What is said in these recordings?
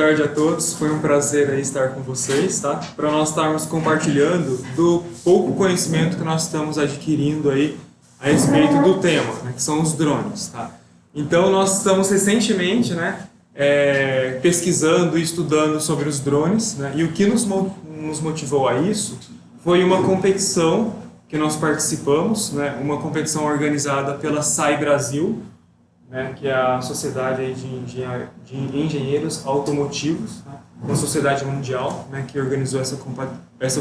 Boa tarde a todos, foi um prazer aí estar com vocês, tá? Para nós estarmos compartilhando do pouco conhecimento que nós estamos adquirindo aí a respeito do tema, né, que são os drones, tá? Então nós estamos recentemente, né, pesquisando e estudando sobre os drones, né, e o que nos motivou a isso foi uma competição que nós participamos, né, uma competição organizada pela SAI Brasil, né, que é a Sociedade aí de Engenheiros Automotivos, né, uma sociedade mundial, né, que organizou essa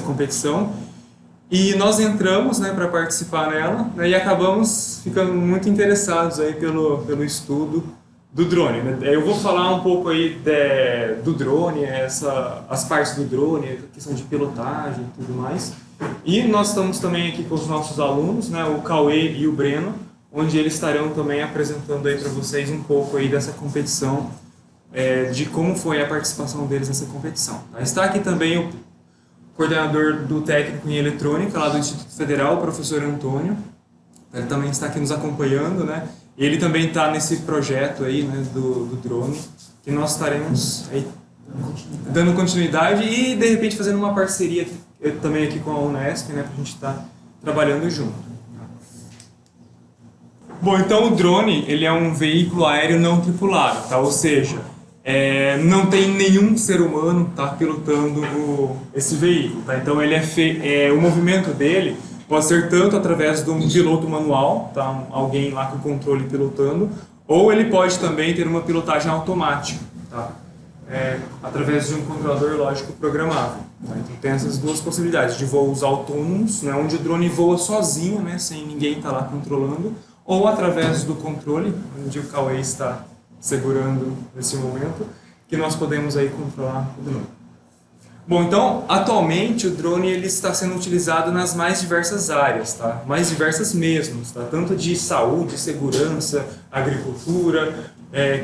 competição. E nós entramos, né, para participar nela, né, e acabamos ficando muito interessados aí pelo estudo do drone, né. Eu vou falar um pouco aí do drone, as partes do drone, a questão de pilotagem e tudo mais. E nós estamos também aqui com os nossos alunos, né, o Cauê e o Breno, onde eles estarão também apresentando aí para vocês um pouco aí dessa competição, de como foi a participação deles nessa competição. Tá? Está aqui também o coordenador do técnico em eletrônica lá do Instituto Federal, o professor Antônio. Ele também está aqui nos acompanhando, né? Ele também está nesse projeto aí, né, do drone, que nós estaremos aí dando continuidade e de repente fazendo uma parceria também aqui com a Unesp, né, para a gente estar trabalhando junto. Bom, então o drone ele é um veículo aéreo não tripulado, tá? Ou seja, não tem nenhum ser humano, tá, pilotando esse veículo, tá? Então ele o movimento dele pode ser tanto através de um piloto manual, tá? Alguém lá com o controle pilotando, ou ele pode também ter uma pilotagem automática, tá? Através de um controlador lógico programável. Tá? Então tem essas duas possibilidades de voos autônomos, né, onde o drone voa sozinho, né, sem ninguém estar lá controlando, ou através do controle, onde o Cauê está segurando nesse momento, que nós podemos aí controlar o drone. Bom, então, atualmente o drone ele está sendo utilizado nas mais diversas áreas, tá? Mais diversas mesmo, tá? Tanto de saúde, segurança, agricultura,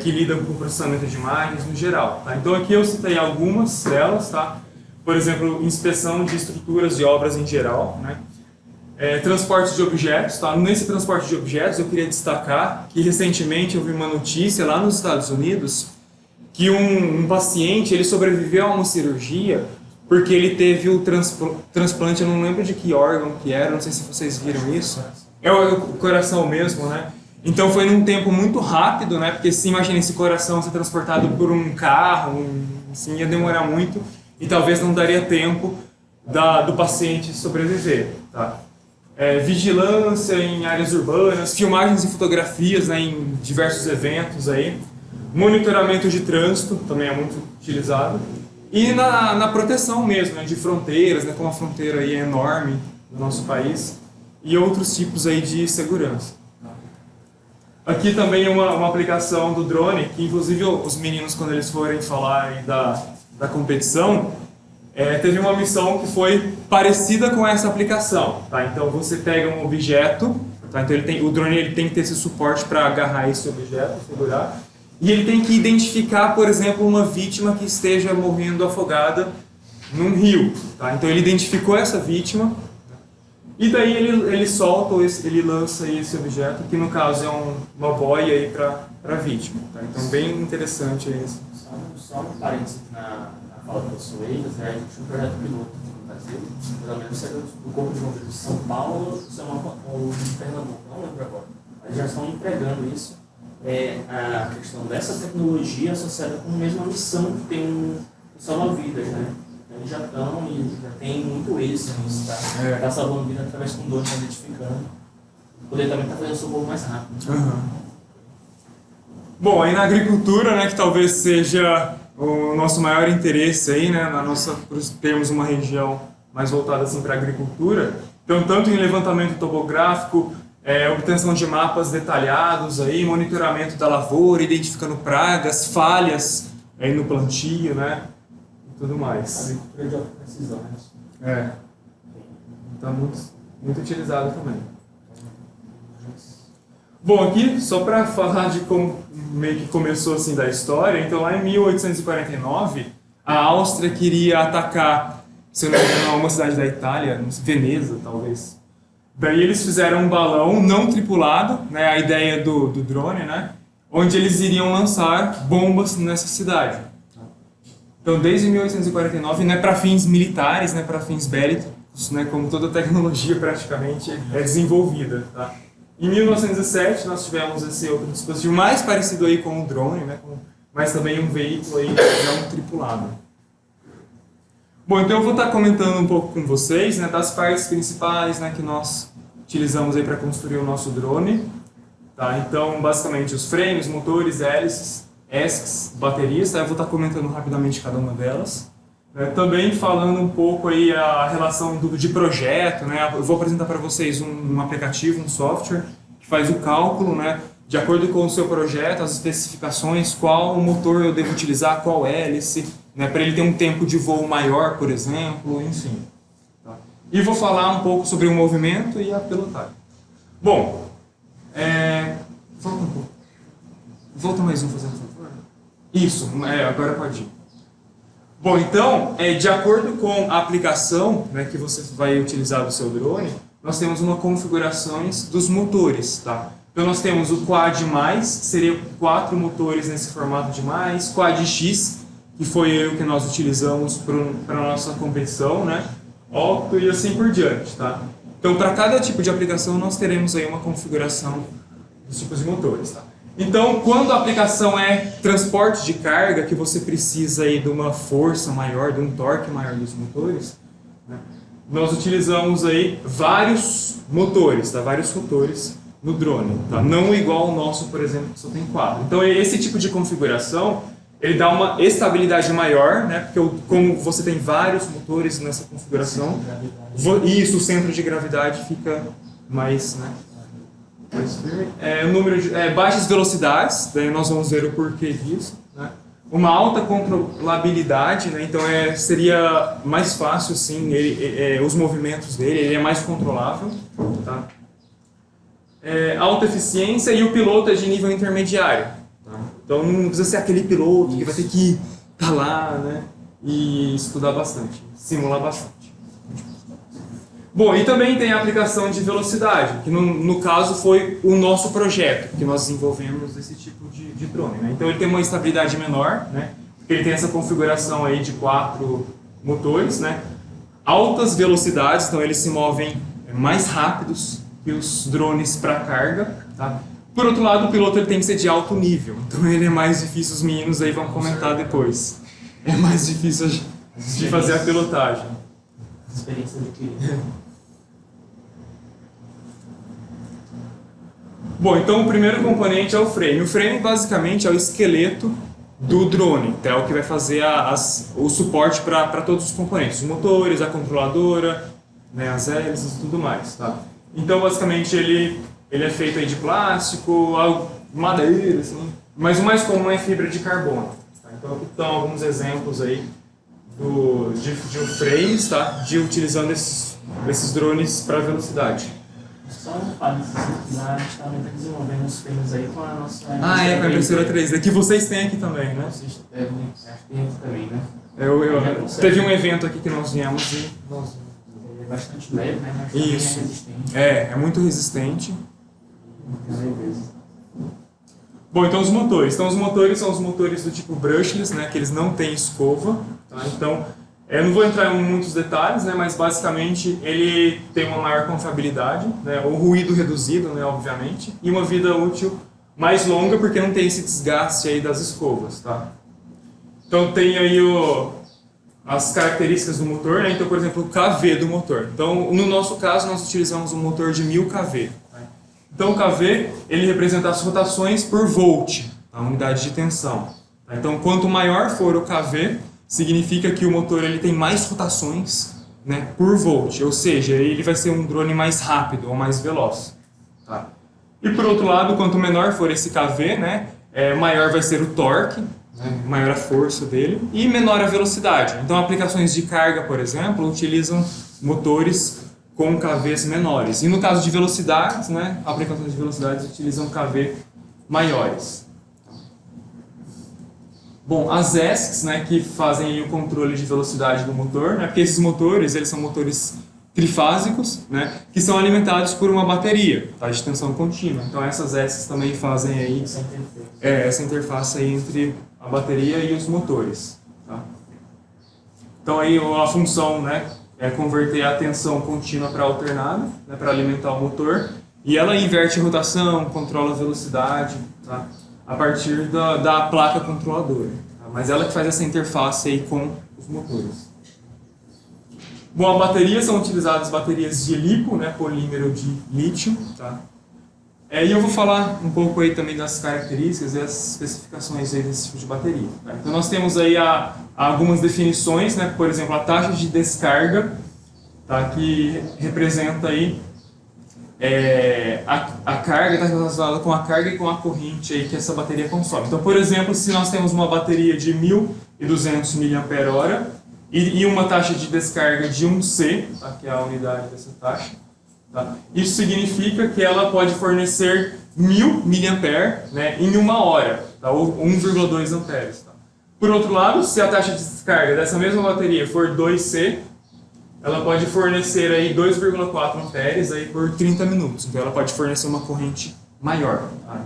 que lidam com o processamento de imagens no geral, tá? Então aqui eu citei algumas delas, tá? Por exemplo, inspeção de estruturas de obras em geral, né? Transporte de objetos, tá? Nesse transporte de objetos eu queria destacar que recentemente eu vi uma notícia lá nos Estados Unidos que um paciente ele sobreviveu a uma cirurgia porque ele teve o transplante, eu não lembro de que órgão que era, não sei se vocês viram isso, é o coração mesmo, né? Então foi num tempo muito rápido, né? Porque se imagina esse coração ser transportado por um carro, assim, ia demorar muito e talvez não daria tempo do paciente sobreviver, tá? Vigilância em áreas urbanas, filmagens e fotografias, né, em diversos eventos aí, monitoramento de trânsito também é muito utilizado e na proteção mesmo, né, de fronteiras, né, como a fronteira aí é enorme no nosso país e outros tipos aí de segurança. Aqui também uma aplicação do drone que inclusive os meninos quando eles forem falar aí da competição teve uma missão que foi parecida com essa aplicação, tá? Então você pega um objeto, tá? Então o drone ele tem que ter esse suporte para agarrar esse objeto, segurar, e ele tem que identificar, por exemplo, uma vítima que esteja morrendo afogada num rio, tá? Então ele identificou essa vítima e daí ele solta, ele lança esse objeto, que no caso é uma boia aí para a vítima, tá? Então bem interessante isso. Só um parênteses na fala do professor Eiras, né? A gente tinha um projeto piloto no Brasil, pelo menos do Corpo de Bombeiros de São Paulo ou de Pernambuco, não lembro agora. Eles já estão empregando isso, a questão dessa tecnologia associada com a mesma missão que tem o salva-vidas, né? Eles já estão e já tem muito êxito nisso, tá? Tá salvando vida através com drone, tá identificando. Poder também tá fazendo socorro mais rápido. Uhum. Bom, aí na agricultura, né, que talvez seja o nosso maior interesse aí, né, por termos uma região mais voltada assim para a agricultura, então tanto em levantamento topográfico, obtenção de mapas detalhados aí, monitoramento da lavoura, identificando pragas, falhas aí no plantio, né, e tudo mais. Agricultura de alta precisão, né? Então muito utilizado também. Bom, aqui só para falar de como meio que começou assim da história, então lá em 1849 a Áustria queria atacar, se eu não me engano, uma cidade da Itália, Veneza talvez. Daí eles fizeram um balão não tripulado, né, a ideia do drone, né, onde eles iriam lançar bombas nessa cidade. Então, desde 1849, não é para fins militares, não é para fins bélicos, né, como toda tecnologia praticamente é desenvolvida. Tá? Em 1907, nós tivemos esse outro dispositivo mais parecido aí com o drone, né, mas também um veículo aí não tripulado. Bom, então eu vou estar comentando um pouco com vocês, né, das partes principais, né, que nós utilizamos aí para construir o nosso drone. Tá? Então, basicamente, os frenos, motores, hélices, ESCs, baterias, tá? Eu vou estar comentando rapidamente cada uma delas. Também falando um pouco aí a relação de projeto, né? Eu vou apresentar para vocês um aplicativo, um software, que faz o cálculo, né? De acordo com o seu projeto, as especificações, qual motor eu devo utilizar, qual hélice, né? Para ele ter um tempo de voo maior, por exemplo, enfim. Tá? E vou falar um pouco sobre o movimento e a pilotagem. Bom, volta um pouco. Volta mais um, fazendo favor. Isso, agora pode ir. Bom, então, de acordo com a aplicação, né, que você vai utilizar do seu drone, nós temos uma configurações dos motores, tá? Então nós temos o Quad+, que seria 4 motores nesse formato de mais, Quad X, que foi o que nós utilizamos para a nossa competição, né? Octo e assim por diante, tá? Então, para cada tipo de aplicação, nós teremos aí uma configuração dos tipos de motores, tá? Então, quando a aplicação é transporte de carga, que você precisa aí de uma força maior, de um torque maior dos motores, né, nós utilizamos aí vários motores, tá? Vários rotores no drone, tá? Não igual o nosso, por exemplo, que só tem 4. Então, esse tipo de configuração, ele dá uma estabilidade maior, né? Porque como você tem vários motores nessa configuração, isso, o centro de gravidade fica mais, né? Número de baixas velocidades, daí nós vamos ver o porquê disso, né? Uma alta controlabilidade, né? Então seria mais fácil sim, os movimentos dele, ele é mais controlável, tá? Alta eficiência e o piloto é de nível intermediário, tá? Então não precisa ser aquele piloto que vai ter que estar lá, né? E estudar bastante, simular bastante. Bom, e também tem a aplicação de velocidade, que no caso foi o nosso projeto, que nós desenvolvemos esse tipo de drone, né? Então ele tem uma estabilidade menor, né? Ele tem essa configuração aí de 4 motores, né? Altas velocidades, então eles se movem mais rápidos que os drones para carga, tá? Por outro lado, o piloto ele tem que ser de alto nível, então ele é mais difícil, os meninos aí vão comentar depois. É mais difícil de fazer a pilotagem. Experiência adquirida. Bom, então o primeiro componente é o frame. O frame basicamente é o esqueleto do drone, é o que vai fazer o suporte para todos os componentes, os motores, a controladora, né, as hélices e tudo mais. Tá? Então basicamente ele é feito aí de plástico, madeira, assim, mas o mais comum é fibra de carbono. Tá? Então aqui estão alguns exemplos aí de frames, tá? Utilizando esses drones para velocidade. Só um parênteses, a gente também está desenvolvendo os frames aí com a nossa... com a impressora 3D, que vocês têm aqui também, né? Vocês devem, acho que tem aqui também, né? Teve um evento aqui que nós viemos e... É bastante leve, né? Mas isso. também é resistente. É muito resistente. Beleza. Bom, então os motores. Então os motores são os motores do tipo brushless, né? Que eles não têm escova, tá? Então... eu não vou entrar em muitos detalhes, né, mas basicamente ele tem uma maior confiabilidade, né, o ruído reduzido, né, obviamente, e uma vida útil mais longa porque não tem esse desgaste aí das escovas, tá? Então tem aí as características do motor, né? Então, por exemplo, o KV do motor. Então, no nosso caso, nós utilizamos um motor de 1000 kV. Tá? Então, o KV ele representa as rotações por volt, a unidade de tensão. Tá? Então, quanto maior for o KV, significa que o motor ele tem mais rotações, né, por volt, ou seja, ele vai ser um drone mais rápido ou mais veloz. Tá? E por outro lado, quanto menor for esse KV, né, maior vai ser o torque, né, maior a força dele, e menor a velocidade. Então aplicações de carga, por exemplo, utilizam motores com KVs menores. E no caso de velocidades, né, aplicações de velocidades utilizam KV maiores. Bom, as ESCs, né, que fazem o controle de velocidade do motor, né, porque esses motores eles são motores trifásicos, né, que são alimentados por uma bateria, tá, de tensão contínua. Então essas ESCs também fazem aí, essa interface aí entre a bateria e os motores. Tá? Então aí a função, né, é converter a tensão contínua para alternada, né, para alimentar o motor, e ela inverte a rotação, controla a velocidade, tá, a partir da placa controladora. Tá, mas ela que faz essa interface aí com os motores. Bom, a bateria são utilizadas baterias de LiPo, né, polímero de lítio, tá? E eu vou falar um pouco aí também das características e as especificações aí desse tipo de bateria. Tá? Então nós temos aí algumas definições, né? Por exemplo, a taxa de descarga, tá? Que representa aí a carga, está relacionada com a carga e com a corrente aí que essa bateria consome. Então, por exemplo, se nós temos uma bateria de 1.200 mAh e uma taxa de descarga de 1C, tá? Que é a unidade dessa taxa, tá? Isso significa que ela pode fornecer 1.000 mA, né, em uma hora, tá? Ou 1,2 amperes. Tá? Por outro lado, se a taxa de descarga dessa mesma bateria for 2C, ela pode fornecer aí 2,4 amperes aí por 30 minutos. Então ela pode fornecer uma corrente maior. Tá?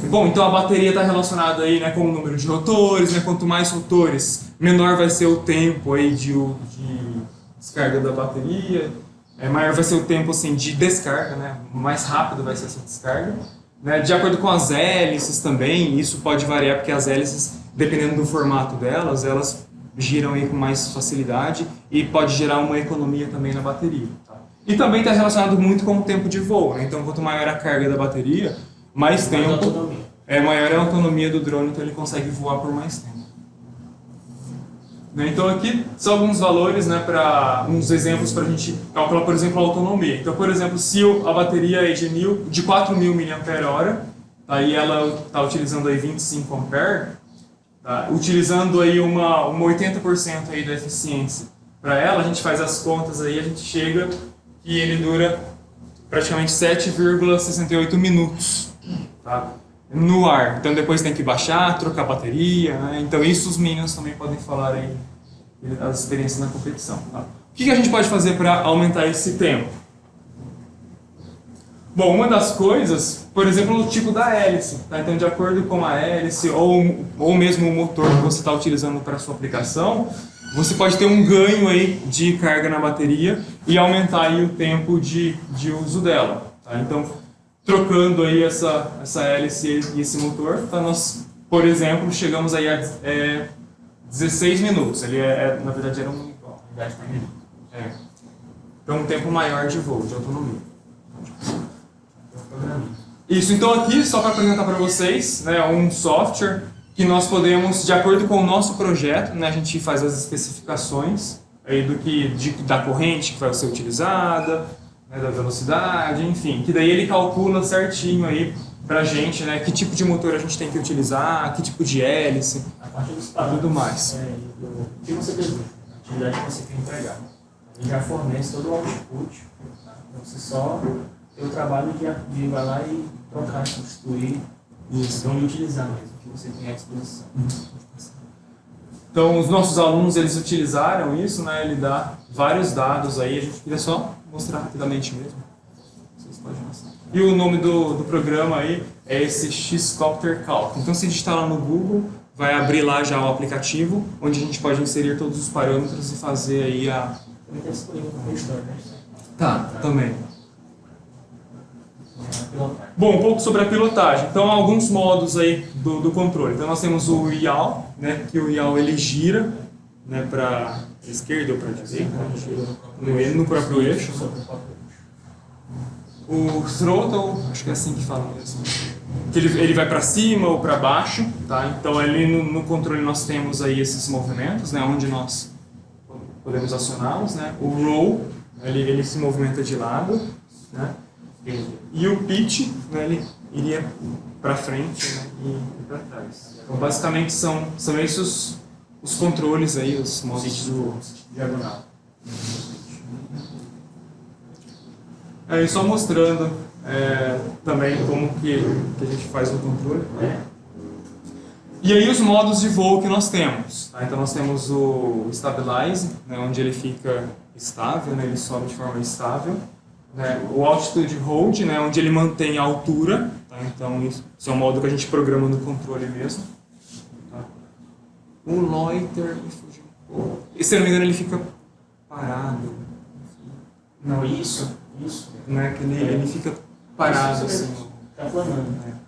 Bom, então a bateria está relacionada aí, né, com o número de rotores, né, quanto mais rotores, menor vai ser o tempo aí de descarga da bateria, maior vai ser o tempo assim, de descarga, né, mais rápido vai ser essa descarga. Né, de acordo com as hélices também, isso pode variar porque as hélices, dependendo do formato delas, elas giram aí com mais facilidade e pode gerar uma economia também na bateria. Tá? E também está relacionado muito com o tempo de voo, né? Então quanto maior a carga da bateria, mais tempo, maior é a autonomia do drone, então ele consegue voar por mais tempo. Então aqui são alguns valores, né, uns exemplos para a gente calcular, por exemplo, a autonomia. Então, por exemplo, se a bateria é de 4.000 mAh, tá, e ela está utilizando aí 25 A, tá, utilizando aí uma 80% aí da eficiência para ela, a gente faz as contas aí, a gente chega que ele dura praticamente 7,68 minutos. Tá? No ar, então depois tem que baixar, trocar a bateria, né? Então isso os meninos também podem falar aí das experiências na competição. Tá? O que a gente pode fazer para aumentar esse tempo? Bom, uma das coisas, por exemplo, o tipo da hélice, tá? Então de acordo com a hélice ou mesmo o motor que você está utilizando para a sua aplicação, você pode ter um ganho aí de carga na bateria e aumentar aí o tempo de uso dela. Tá? Então trocando aí essa hélice e esse motor, tá? Nós, por exemplo, chegamos aí a 16 minutos. Ele na verdade era um igual. Então um tempo maior de voo, de autonomia. Isso, então aqui, só para apresentar para vocês, né, um software que nós podemos, de acordo com o nosso projeto, né, a gente faz as especificações aí da corrente que vai ser utilizada, da velocidade, enfim, que daí ele calcula certinho aí pra gente, né, que tipo de motor a gente tem que utilizar, que tipo de hélice, a parte dos tudo mais. O que você deseja, a atividade que você quer entregar. Ele já fornece todo o output, tá? Então você só tem o trabalho de ir lá e trocar, substituir, então e utilizar mesmo, o que você tem à disposição. Então os nossos alunos, eles utilizaram isso, né, ele dá vários dados aí, a gente queria só mostrar rapidamente mesmo. Vocês podem mostrar. E o nome do programa aí é esse X-Copter Calc. Então se digitar lá no Google, vai abrir lá já o aplicativo, onde a gente pode inserir todos os parâmetros e fazer aí a... Também está disponível no Play Store, né? Tá, também. Bom, um pouco sobre a pilotagem. Então, alguns modos aí do controle. Então, nós temos o yaw, né, que o yaw ele gira, né, para a esquerda ou para a direita, no próprio eixo. O throttle, acho que é assim que fala mesmo. Que ele vai para cima ou para baixo, tá? Então, ali no controle nós temos aí esses movimentos, né, onde nós podemos acioná-los, né? O roll, ele se movimenta de lado, né? E o pitch, né, ele iria para frente, né, e para trás. Então, basicamente são esses os controles aí, os modos do diagonal. Aí só mostrando também como que a gente faz o controle. E aí os modos de voo que nós temos. Tá? Então nós temos o Stabilize, né, onde ele fica estável, né, ele sobe de forma estável. Né, o Altitude Hold, né, onde ele mantém a altura, tá? Então isso é um modo que a gente programa no controle mesmo. Tá? O loiter me fugiu um pouco. E, se eu não me engano, ele fica parado. Não, isso. Não é que ele fica parado assim. Tá planando.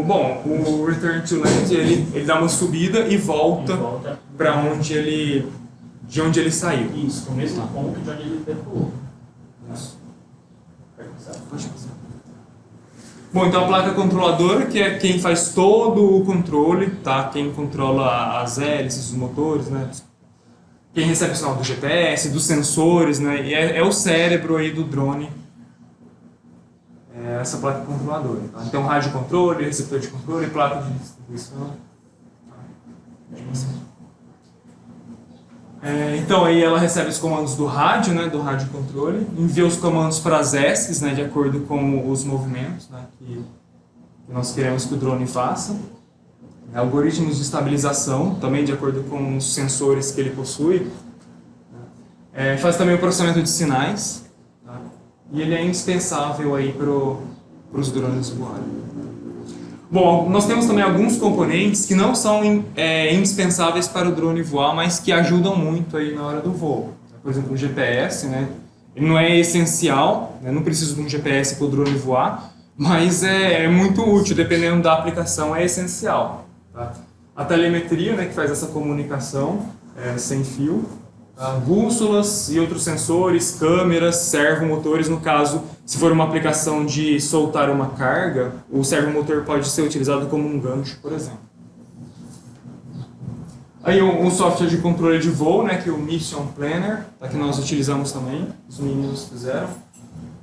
Bom, o Return to Land ele dá uma subida e volta para de onde ele saiu. Isso, no mesmo ponto de onde ele decolou. Isso. Pode passar. Bom, então a placa controladora, que é quem faz todo o controle, tá? Quem controla as hélices, os motores, né? Quem recebe o sinal do GPS, dos sensores, né? E é o cérebro aí do drone, essa placa controladora. Tá? Então, rádio controle, receptor de controle, placa de distribuição. Então, aí ela recebe os comandos do rádio, né? Do rádio controle, envia os comandos para as ESCs, né? De acordo com os movimentos, né? Que nós queremos que o drone faça. Algoritmos de estabilização, também de acordo com os sensores que ele possui. Faz também o processamento de sinais. Tá? E ele é indispensável aí para os drones voarem. Bom, nós temos também alguns componentes que não são indispensáveis para o drone voar, mas que ajudam muito aí na hora do voo. Por exemplo, o GPS, né? Ele não é essencial, né? Não preciso de um GPS para o drone voar, mas é muito útil, dependendo da aplicação, é essencial. Tá? A telemetria, né, que faz essa comunicação sem fio, tá? Bússolas e outros sensores, câmeras, servomotores. No caso, se for uma aplicação de soltar uma carga, o servomotor pode ser utilizado como um gancho, por exemplo. Aí um software de controle de voo, né, que é o Mission Planner, tá, que nós utilizamos também, os meninos fizeram,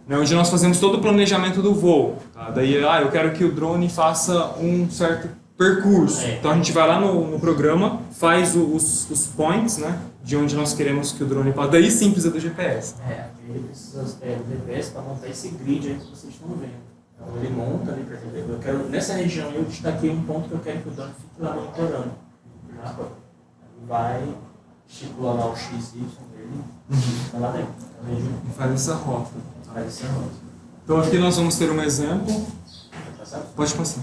né, onde nós fazemos todo o planejamento do voo. Tá? Daí, eu quero que o drone faça um certo percurso. Então a gente vai lá no programa, faz os points, né, de onde nós queremos que o drone passe. Daí sim precisa do GPS. Ele precisa do GPS para montar esse grid aí que vocês estão vendo. Então ele monta ali, por exemplo, eu quero, nessa região eu destaquei um ponto que eu quero que o drone fique lá monitorando. Tá? Ele vai, estipula lá o XY dele e fica lá dentro. E faz essa rota. Faz essa rota. Então aqui nós vamos ter um exemplo. Pode passar.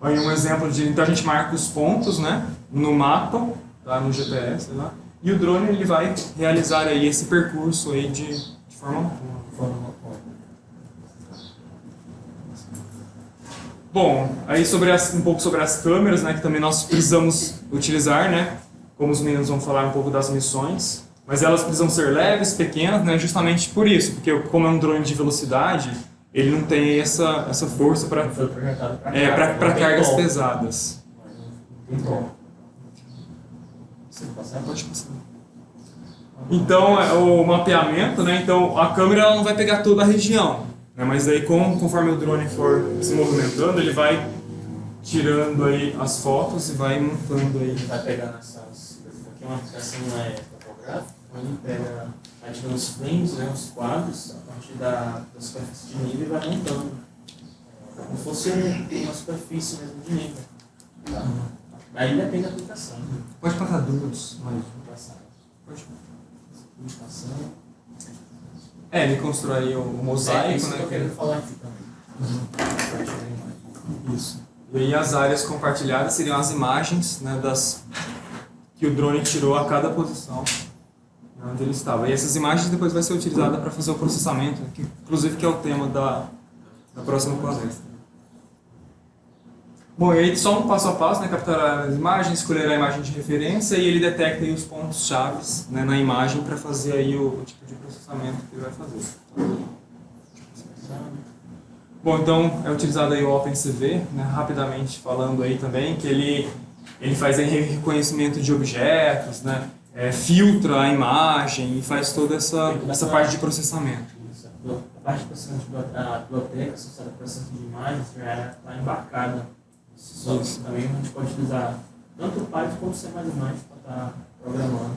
Aí um exemplo de, então a gente marca os pontos, né, no mapa, tá, no GPS, lá, e o drone ele vai realizar aí esse percurso aí de forma Bom, aí um pouco sobre as câmeras, né, que também nós precisamos utilizar, né, como os meninos vão falar um pouco das missões, mas elas precisam ser leves, pequenas, né, justamente por isso, porque como é um drone de velocidade, ele não tem essa força para cargas pesadas. Pode passar. Então, o mapeamento, né? Então, a câmera ela não vai pegar toda a região, né? Mas aí, conforme o drone for se movimentando, ele vai tirando aí as fotos e vai montando aí. Vai pegando essas... Aqui é uma aplicação fotográfica, ele pega, vai tirando os frames, né, os quadros, a partir da superfície de nível e vai montando. Como se fosse uma superfície mesmo de nível. Tá? Aí depende da aplicação. Pode passar duas, mas... Pode passar. Ele constrói o mosaico, né? Que eu quero falar aqui também. Isso. E aí as áreas compartilhadas seriam as imagens, né, que o drone tirou a cada posição onde ele estava. E essas imagens depois vai ser utilizada para fazer o processamento, que inclusive que é o tema da próxima palestra. Bom, e aí só um passo a passo, né, capturar as imagens, escolher a imagem de referência e ele detecta aí os pontos-chave, né, na imagem para fazer aí o tipo de processamento que ele vai fazer. Bom, então é utilizado aí o OpenCV, né, rapidamente falando aí também, que ele faz aí reconhecimento de objetos, né, filtra a imagem e faz toda essa parte de processamento. A parte de processamento da biblioteca associada ao processamento de imagens já está embarcada. Isso. Também a gente pode utilizar tanto o Python quanto o C++ para estar programando.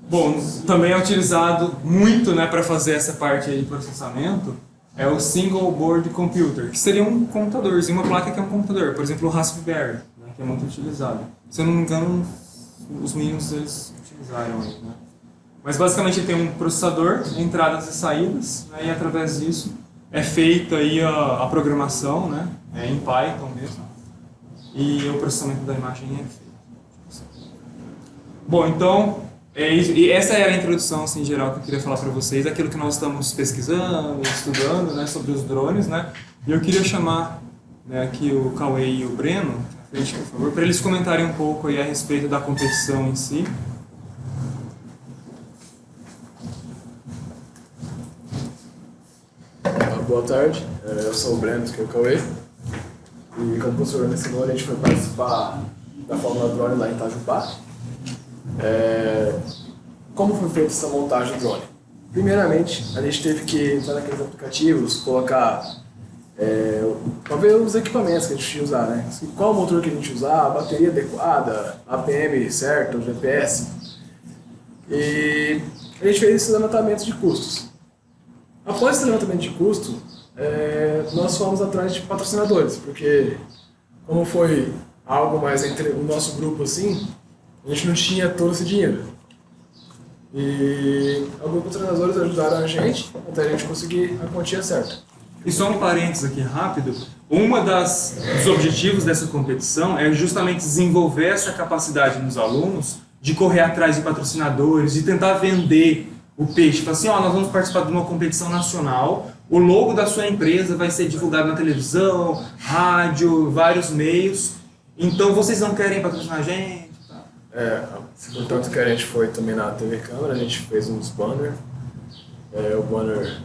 Bom, também é utilizado muito, né, para fazer essa parte aí de processamento, é o Single Board Computer, que seria um computadorzinho, uma placa que é um computador, por exemplo o Raspberry, né, que é muito utilizado. Se eu não me engano, os meninos eles utilizaram aí, né? Mas basicamente ele tem um processador, entradas e saídas, né, e através disso é feita aí a programação, né? É em Python mesmo. E o processamento da imagem é feito. Bom, então, e essa era a introdução assim, geral que eu queria falar para vocês, aquilo que nós estamos pesquisando, estudando, né, sobre os drones, né? E eu queria chamar, né, aqui o Cauê e o Breno, à frente, por favor, para eles comentarem um pouco aí a respeito da competição em si. Boa tarde, eu sou o Breno, que é o Cauê. E como o professor mencionou, a gente foi participar da Fórmula Drone lá em Itajubá. Como foi feita essa montagem do drone? Primeiramente, a gente teve que entrar naqueles aplicativos, colocar para ver os equipamentos que a gente ia usar, né? Qual motor que a gente ia usar, a bateria adequada, APM certo, o GPS. E a gente fez esse levantamento de custos. Após esse levantamento de custo, nós fomos atrás de patrocinadores, porque como foi algo mais entre o nosso grupo assim, a gente não tinha todo esse dinheiro. E alguns patrocinadores ajudaram a gente até a gente conseguir a quantia certa. E só um parênteses aqui rápido, dos objetivos dessa competição é justamente desenvolver essa capacidade nos alunos de correr atrás de patrocinadores, de tentar vender o peixe. Fala assim, nós vamos participar de uma competição nacional, o logo da sua empresa vai ser divulgado na televisão, rádio, vários meios, então vocês não querem patrocinar a gente? Portanto que a gente foi também na TV Câmara, a gente fez uns banners, o banner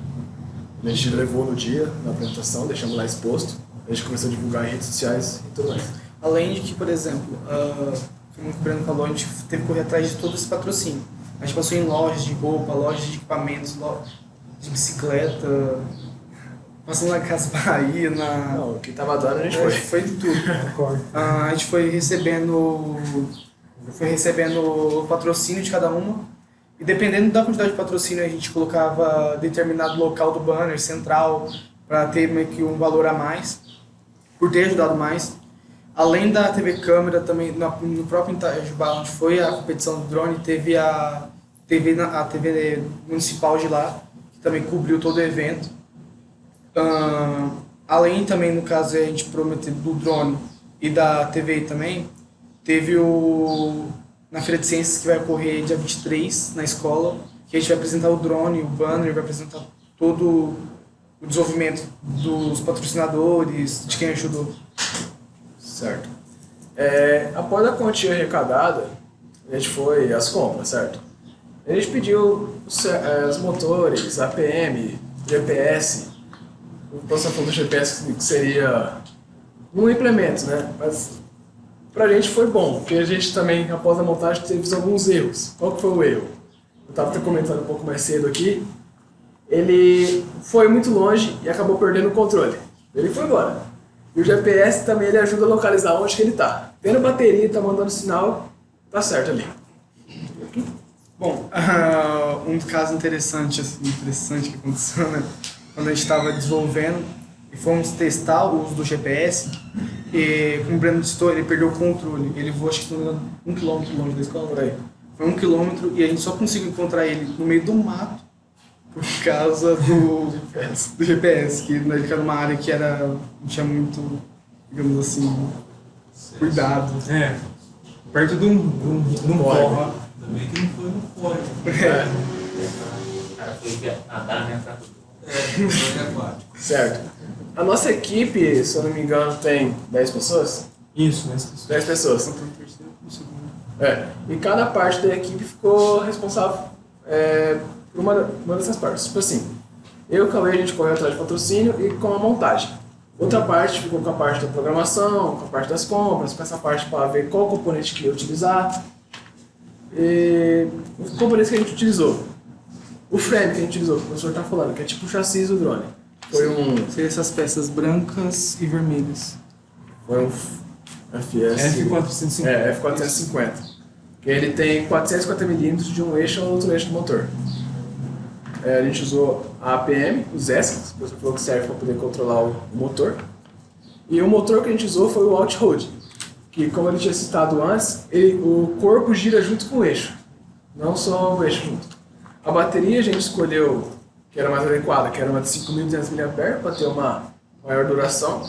a gente levou no dia, na apresentação, deixamos lá exposto, a gente começou a divulgar em redes sociais e tudo mais. Além de que, por exemplo, como o Breno falou, a gente teve que correr atrás de todo esse patrocínio. A gente passou em lojas de roupa, lojas de equipamentos, de bicicleta, passando na Casa Bahia, Não, o que tava dando a gente foi. foi. Foi de tudo. A gente foi recebendo o patrocínio de cada uma. E dependendo da quantidade de patrocínio, a gente colocava determinado local do banner, central, para ter meio que um valor a mais, por ter ajudado mais. Além da TV Câmara, também no próprio Itajubá, onde foi a competição do drone, teve a TV municipal de lá, que também cobriu todo o evento. Além também, no caso, a gente prometeu do drone e da TV também, teve na Feira de Ciências que vai ocorrer dia 23 na escola, que a gente vai apresentar o drone, o banner, vai apresentar todo o desenvolvimento dos patrocinadores, de quem ajudou. Certo. Após a quantia arrecadada, a gente foi às compras, certo? A gente pediu os motores, APM, GPS. O professor falou do GPS que seria um implemento, né? Mas pra gente foi bom, porque a gente também, após a montagem, teve alguns erros. Qual que foi o erro? Eu estava até comentando um pouco mais cedo aqui. Ele foi muito longe e acabou perdendo o controle. Ele foi embora. E o GPS também ele ajuda a localizar onde que ele está. Tendo bateria, está mandando sinal, tá certo ali. Bom, um caso interessante que aconteceu, né? Quando a gente estava desenvolvendo e fomos testar o uso do GPS, e como o Breno citou, ele perdeu o controle. Ele voou, acho que não me engano, 1 quilômetro longe da escola, por aí. Foi 1 quilômetro e a gente só conseguiu encontrar ele no meio do mato por causa do GPS, que ele ficava numa área que não tinha muito, digamos assim, cuidado. Perto de um porra. Também que não foi no código. O cara foi nadar, né? Foi aquático. Certo. A nossa equipe, se eu não me engano, tem 10 pessoas? Isso, né? 10 pessoas. E cada parte da equipe ficou responsável por uma dessas partes. Tipo assim, eu e o Cauê, a gente correu atrás de patrocínio e com a montagem. Outra parte ficou com a parte da programação, com a parte das compras, com essa parte para ver qual componente que ia utilizar. E os componentes que a gente utilizou. O frame que a gente utilizou, que o professor está falando, que é tipo o chassi do drone. Seriam essas peças brancas e vermelhas. Foi um F450. F450. Que ele tem 450 mm de um eixo ao outro eixo do motor. A gente usou a APM, os ESCs, que o professor falou que serve para poder controlar o motor. E o motor que a gente usou foi o Outroad, que como ele tinha citado antes, o corpo gira junto com o eixo, não só o eixo junto. A bateria a gente escolheu, que era mais adequada, que era uma de 5.200 mAh para ter uma maior duração.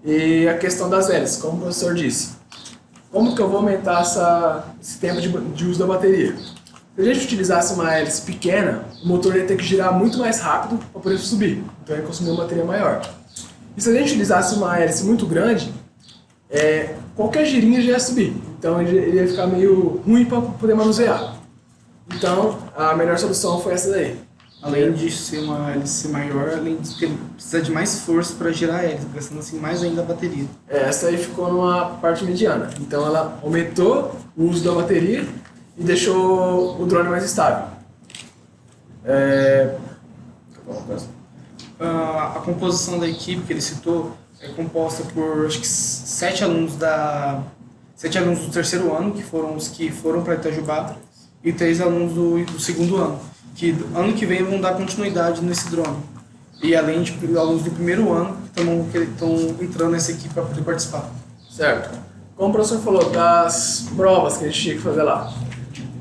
E a questão das hélices, como o professor disse. Como que eu vou aumentar esse tempo de uso da bateria? Se a gente utilizasse uma hélice pequena, o motor ia ter que girar muito mais rápido para poder subir, então ia consumir uma bateria maior. E se a gente utilizasse uma hélice muito grande, qualquer girinho já ia subir, então ele ia ficar meio ruim para poder manusear. Então a melhor solução foi essa daí. Além de ser uma hélice maior, além de precisar de mais força para girar a hélice, gastando assim mais ainda a bateria. Essa aí ficou numa parte mediana, então ela aumentou o uso da bateria e deixou o drone mais estável. A composição da equipe que ele citou é composta por acho que 7 alunos do terceiro ano, que foram os que foram para Itajubá, e 3 alunos do segundo ano, que ano que vem vão dar continuidade nesse drone. E além de alunos do primeiro ano que estão entrando nessa equipe para poder participar. Certo. Como o professor falou, das provas que a gente tinha que fazer lá.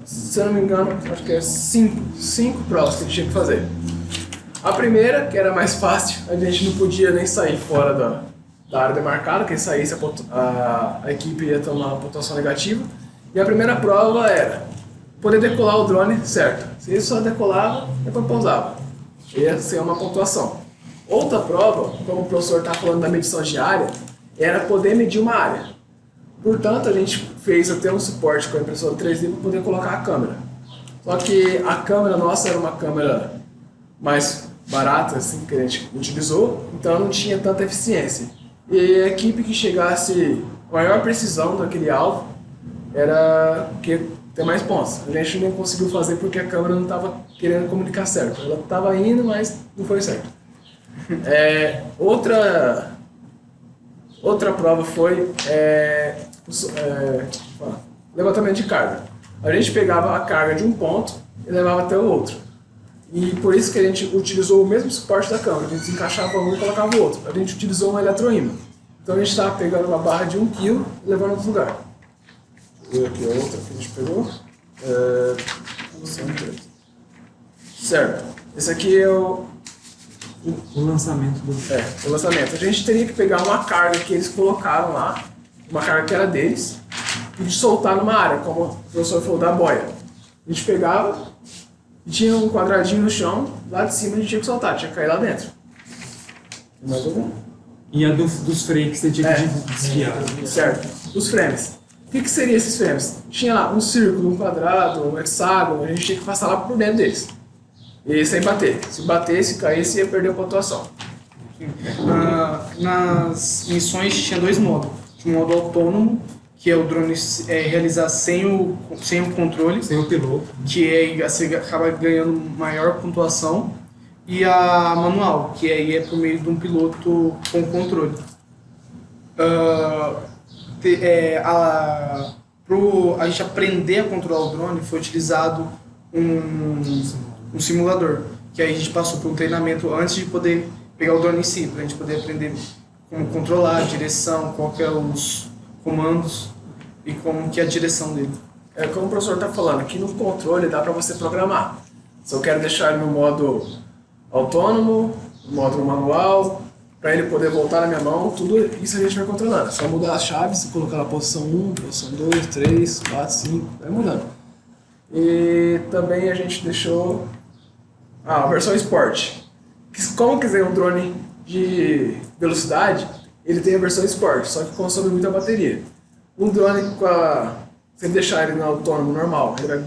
Se eu não me engano, acho que é 5 provas que a gente tinha que fazer. A primeira, que era mais fácil, a gente não podia nem sair fora da área demarcada, quem saísse a equipe ia tomar uma pontuação negativa. E a primeira prova era poder decolar o drone certo. Se ele só decolava, depois pousava. Ia ser uma pontuação. Outra prova, como o professor está falando da medição de área, era poder medir uma área. Portanto, a gente fez até um suporte com a impressora 3D para poder colocar a câmera. Só que a câmera nossa era uma câmera mais barata, assim, que a gente utilizou, então não tinha tanta eficiência. E a equipe que chegasse a maior precisão daquele alvo era que ter mais pontos. A gente não conseguiu fazer porque a câmera não estava querendo comunicar certo. Ela estava indo, mas não foi certo. Outra prova foi levantamento de carga. A gente pegava a carga de um ponto e levava até o outro. E por isso que a gente utilizou o mesmo suporte da câmera. A gente encaixava um e colocava o outro. A gente utilizou um eletroímã. Então a gente estava pegando uma barra de 1 kg e levando a outro lugar. Deixa eu ver aqui a outra que a gente pegou. Certo. Esse aqui é o lançamento do... o lançamento. A gente teria que pegar uma carga que eles colocaram lá, uma carga que era deles, e soltar numa área, como o professor falou, da boia. A gente pegava e tinha um quadradinho no chão, lá de cima a gente tinha que soltar, tinha que cair lá dentro. Mais algum? E a dos freios que você tinha que desviar. Certo. Os frames. O que seriam esses frames? Tinha lá um círculo, um quadrado, um hexágono, a gente tinha que passar lá por dentro deles. E sem bater. Se batesse, caísse, ia perder a pontuação. Nas missões tinha 2 modos. Tinha um modo autônomo, que é o drone realizar sem o controle. Sem o piloto. Que você acaba ganhando maior pontuação. E a manual, que aí é por meio de um piloto com controle. A gente aprender a controlar o drone foi utilizado um simulador, que aí a gente passou por um treinamento antes de poder pegar o drone em si, para a gente poder aprender como controlar a direção, qual que é os comandos e como que é a direção dele. Como o professor está falando, aqui no controle dá para você programar. Se eu quero deixar ele no modo autônomo, no modo manual, para ele poder voltar na minha mão, tudo isso a gente vai controlando. É só mudar as chaves, colocar na posição 1, posição 2, 3, 4, 5, vai mudando. E também a gente deixou a versão Sport. Como quiser um drone de velocidade, ele tem a versão Sport, só que consome muita bateria. Um drone, se ele deixar ele no autônomo normal, ele vai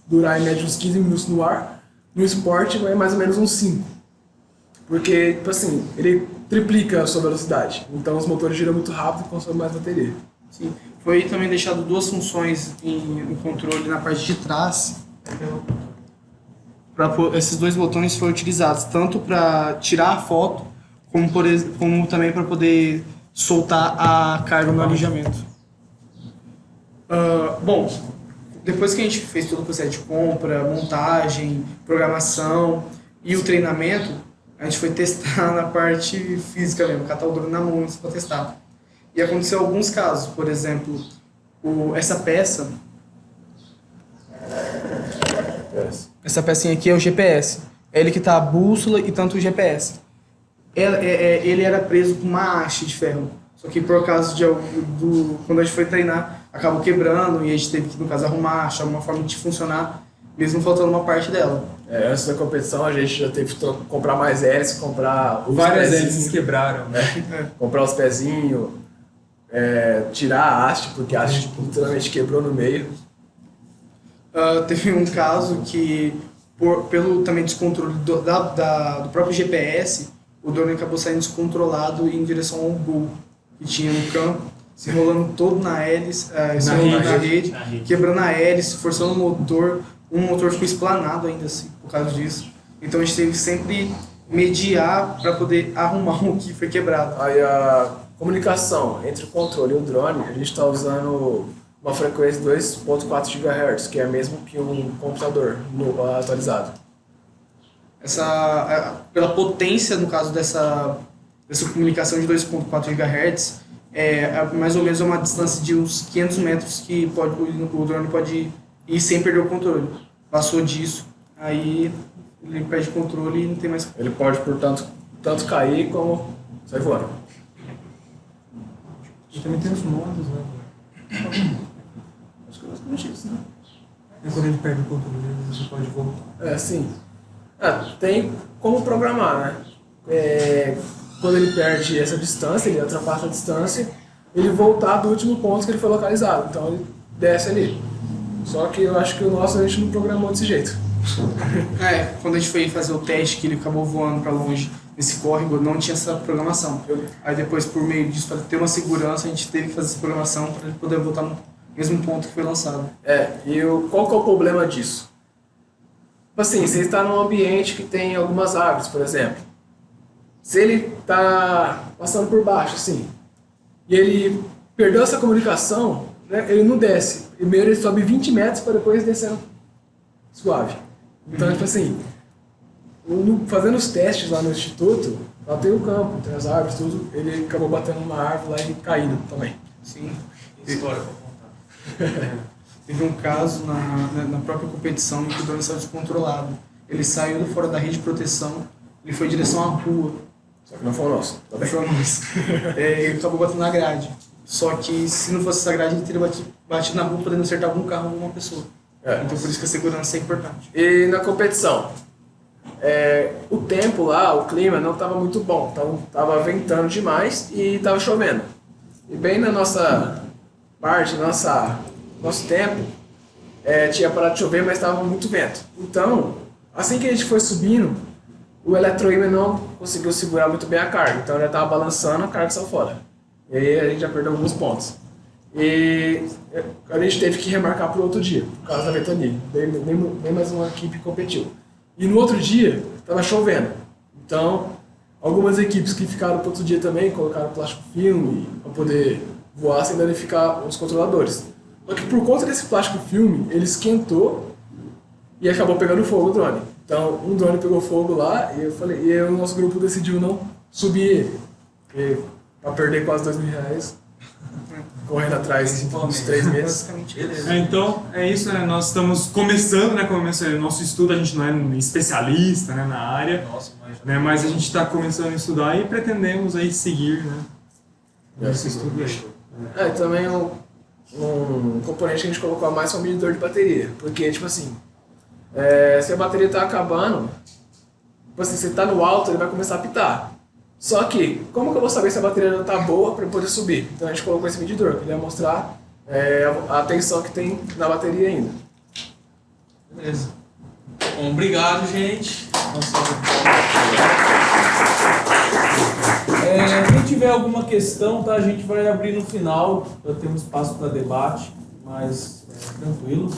durar em média uns 15 minutos no ar. No Sport vai mais ou menos uns 5. Porque, tipo assim, ele triplica a sua velocidade. Então os motores giram muito rápido e consomem mais bateria. Sim. Foi também deixado 2 funções em controle na parte de trás. Esses 2 botões foram utilizados tanto para tirar a foto, como também para poder soltar a carga no alijamento. Bom, depois que a gente fez todo o processo de compra, montagem, programação e o treinamento, a gente foi testar na parte física mesmo, catar o drone na mão para testar. E aconteceu alguns casos, por exemplo, essa pecinha aqui é o GPS. é ele que tá a bússola e tanto o GPS. Ele era preso com uma haste de ferro. Só que por causa quando a gente foi treinar, acabou quebrando e a gente teve que, no caso, arrumar, achar uma forma de funcionar, mesmo faltando uma parte dela. Antes da competição a gente já teve que comprar mais hélices, comprar os Várias pezinhos, hélices quebraram, né? comprar os pezinhos, tirar a haste, porque a haste literalmente quebrou no meio. Teve um caso que, pelo também descontrole do próprio GPS, o drone acabou saindo descontrolado em direção ao gol que tinha no campo, se enrolando todo na hélice, na rede, quebrando a hélice, forçando o motor. Um motor ficou esplanado ainda assim, por causa disso. Então a gente teve que sempre mediar para poder arrumar o que foi quebrado. Aí a comunicação entre o controle e o drone, a gente está usando uma frequência de 2.4 GHz, que é a mesma que um computador atualizado. Pela potência, no caso dessa comunicação de 2.4 GHz, mais ou menos uma distância de uns 500 metros que o drone pode ir sem perder o controle. Passou disso, aí ele perde controle e não tem mais... Ele pode, portanto, tanto cair como sair voando. E também tem os modos, né? Acho que é basicamente isso, né? E quando ele perde o controle, você pode voltar. Sim. Tem como programar, né? Quando ele perde essa distância, ele ultrapassa a distância, ele voltar do último ponto que ele foi localizado. Então ele desce ali. Só que eu acho que o nosso a gente não programou desse jeito. Quando a gente foi fazer o teste, que ele acabou voando para longe nesse córrego, não tinha essa programação. Aí depois, por meio disso, para ter uma segurança, a gente teve que fazer essa programação para ele poder voltar no mesmo ponto que foi lançado. Qual que é o problema disso? Assim, você está num ambiente que tem algumas árvores, por exemplo. Se ele está passando por baixo, assim, e ele perdeu essa comunicação, né, ele não desce. Primeiro ele sobe 20 metros para depois descer suave. Então, tipo assim, fazendo os testes lá no instituto, lá tem o campo, tem as árvores, tudo, ele acabou batendo numa árvore lá e caindo também. Sim. História pra contar. Teve um caso na própria competição em que o drone saiu descontrolado. Ele saiu fora da rede de proteção, ele foi em direção à rua. Só que não foi o nosso. Não foi o nosso. Ele acabou batendo na grade. Só que se não fosse essa grade, ele teria batido na rua, podendo acertar algum carro ou alguma pessoa. Então por isso que a segurança é importante. E na competição? O tempo lá, o clima não estava muito bom. Tava ventando demais e estava chovendo. E bem na nossa parte, nosso tempo, tinha parado de chover, mas estava muito vento. Então, assim que a gente foi subindo, o eletroímã não conseguiu segurar muito bem a carga. Então já estava balançando, a carga saiu fora. E aí a gente já perdeu alguns pontos. E a gente teve que remarcar para o outro dia, por causa da ventania. Nem mais uma equipe competiu. E no outro dia, estava chovendo. Então, algumas equipes que ficaram para outro dia também colocaram plástico filme para poder voar sem danificar os controladores. Só que por conta desse plástico filme, ele esquentou e acabou pegando fogo o drone. Então, um drone pegou fogo lá e o nosso grupo decidiu não subir ele. Para perder quase R$2.000, correndo atrás uns 3 meses. Então, é isso, né? Nós estamos começando, né? Como eu mencionei, o nosso estudo, a gente não é especialista, né, na área, mas a gente está começando a estudar e pretendemos aí seguir, né, esse estudo aí. Também um componente que a gente colocou a mais foi o medidor de bateria, porque, tipo assim, se a bateria está acabando, tipo assim, você está no alto, ele vai começar a apitar. Só que, como que eu vou saber se a bateria não está boa para poder subir? Então a gente colocou esse medidor, que ele vai mostrar a tensão que tem na bateria ainda. Beleza. Bom, obrigado, gente. Quem tiver alguma questão, tá, a gente vai abrir no final para ter um espaço para debate mais tranquilo.